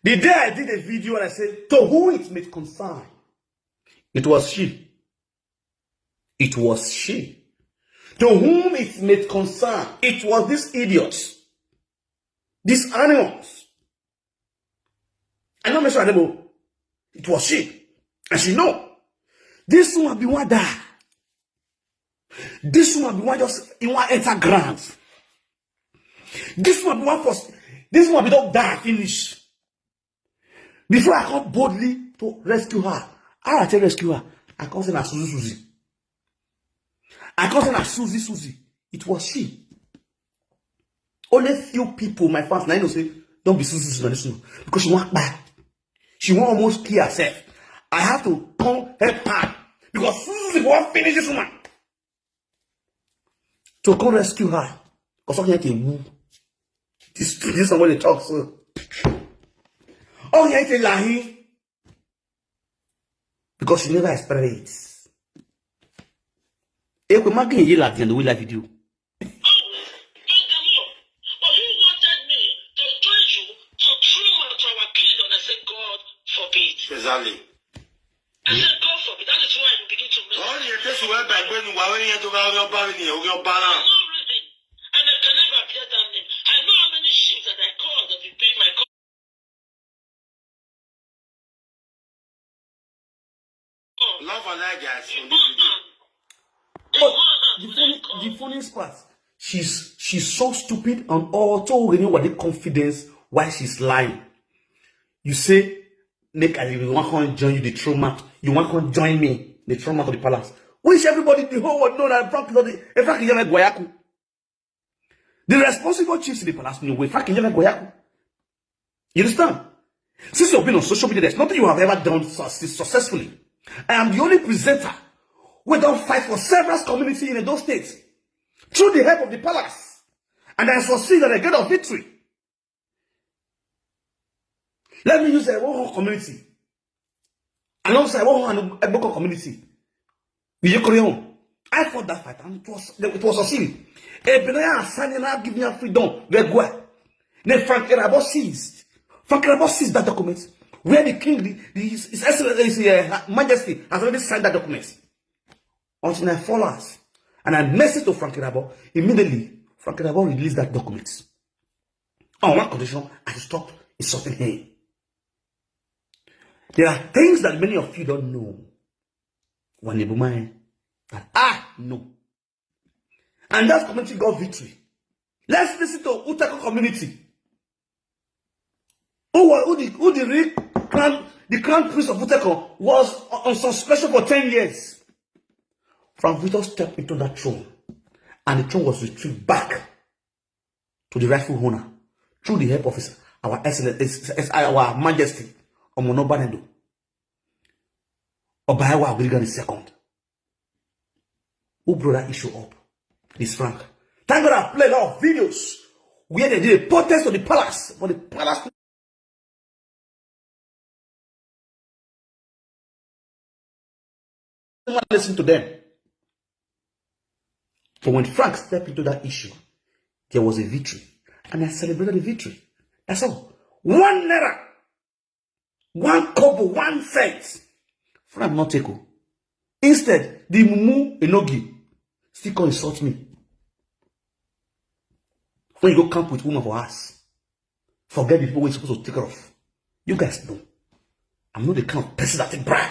The day I did a video and I said, to whom it may concern, it was she. It was she. To whom it may concern, it was these idiots. These animals. I know Mr. Adebo. It was she. And she know. This one be one die. This one be one just in one enter ground. This one be one first. This one be don't die finish. Before I come boldly to rescue her. How I tell rescue her? I can't say na Susie. I can't say na Susie. It was she. Only few people, my fans, now you know say, don't be Susie, listen. Because she want back. She won't almost kill herself. I have to come help her. Because Susie won't finish this woman. To come rescue her. Because something like a woo. This is what they talk so. Oh, yeah, it's a lie. Because she never experienced it. If we make a year at the end, we like video. Exactly. I said, God forbid. That is why you begin to miss. Oh, you just went back when you were in your balance. No reason. And I can never appear that name. I know how many ships that I called that will pay my call. Love and I guys on this video. The funniest part, she's so stupid and also you know what the confidence why she's lying. You say, make you want to join you the trauma. You want to join me the trauma of the palace. Wish everybody the whole world know that the responsible chiefs in the palace know we You understand? Since you've been on social media, there's nothing you have ever done successfully. I am the only presenter who don't fight for several communities in those states through the help of the palace, and I succeed and I get a victory. Let me use a Wotowoto community. Alongside Wotowoto and Eboka community. I fought that fight and it was succeeding. Ebenaya signing out giving her freedom. Then Frank Erabo seized. Frank Erabo seized that document. Where the king, his majesty has already signed that document. Until I follow us. And I messaged to Frank Erabo. Immediately, Frank Erabo released that document. On one condition, I stopped insulting him. There are things that many of you don't know. That no. And that community got victory. Let's listen to Utako community. Who the crown prince of Utako was on suspension for 10 years. Frank Victor stepped into that throne. And the throne was retrieved back to the rightful owner. Through the help of our excellence, our majesty. Omonobanendo. Obayawa Agrigan is second. Who brought that issue up? This Frank. Thank God I played a lot of videos where they did a protest of the palace. But the palace. Listen to them. But when Frank stepped into that issue, there was a victory. And I celebrated the victory. That's all. 1 naira. 1 kobo, 1 cent. Frank not take. Instead, the mumu enogi still come insult me. When you go camp with woman for us, forget the people we're supposed to take care of. You guys know. I'm not the kind of person that take bribe.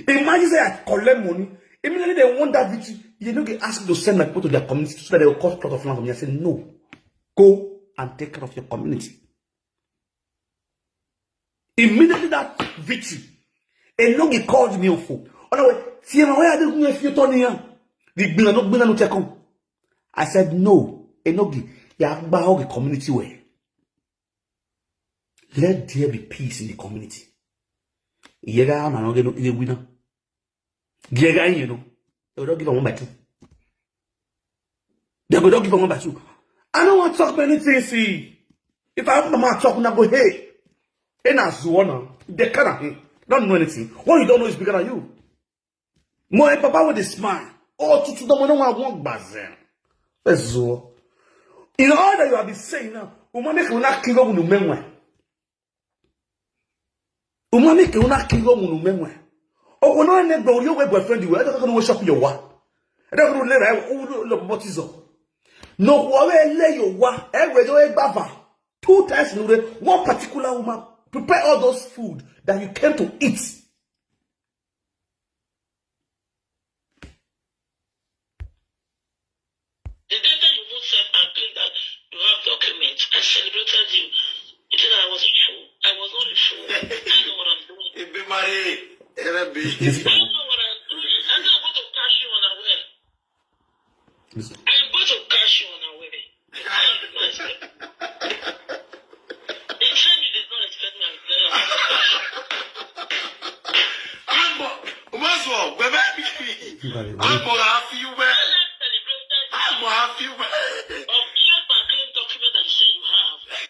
Imagine say I collect money. Immediately they want that victory. You know, they ask me to send my people to their community so that they will cost plot of land for me. I say no. Go and take care of your community. Immediately that victory, Enogi called me on phone. Oh no, see my way I didn't if you turn here. I said no, Enogi, ya the community way. Let there be peace in the community. Yega am not going to winner. Yega, you know, they will not give a 1 by 2. They will not give a 1 by 2. I don't want to talk about anything. See, if I have my talk, I go hey. And as one, they cannot don't know anything. What you don't know is bigger than you. More papa with a smile. Oh, to the one I want bazen. In all that you have been saying now, woman will not kill up with the memoir. Uma make una kill munu memwe. O no ne gbo your boyfriend you. I don't know shop your wa. I don't know let what is up. No worry lay your wa. Every day bava. 2 times in a day. One particular woman prepare all those food that you came to eat. The day that you won't self agree that you have documents, I celebrated you. You said I was a fool. I was not a fool. I know what I'm doing. I know what I'm doing. I'm not going to catch you unaware. I'm going to catch you unaware. I am myself. The time you did not expect me, I'm very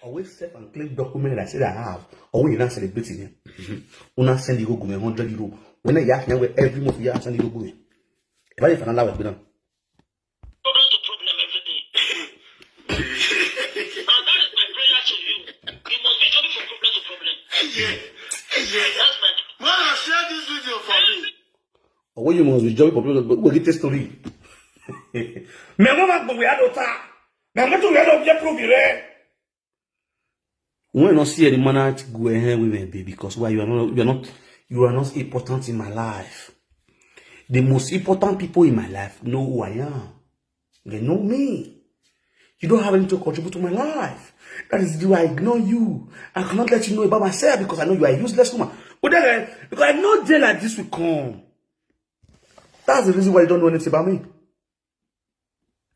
always self and claim document that I said I have. Or when you're not celebrating him, una send you go €100. When I yak now every month you send you go. If I find out problem to problem every day. And that is my prayer to you. You must be jumping from problem to problem. That's my man, share this video for me. Or when you must be jumping from problem, we'll get a story. Me mama go we adota. Me mama to we adota prove it. When I see any man to go ahead with me, baby, because why you are not important in my life. The most important people in my life know who I am. They know me. You don't have anything to contribute to my life. That is why I ignore you. I cannot let you know about myself because I know you are a useless woman. But then, because I know day like this will come. That's the reason why you don't know anything about me.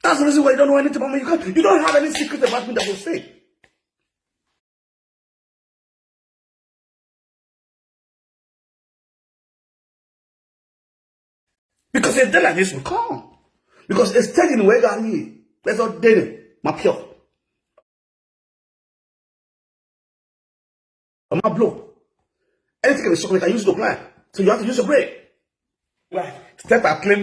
That's the reason why you don't know anything about me. You don't have any secret about me that will say. Because a day like this will come. Because it's taking away that here. Let's not date it. My pure. My blow. Anything can be shocked, I use the plan. So you have to use your brain. Right. Step and claim.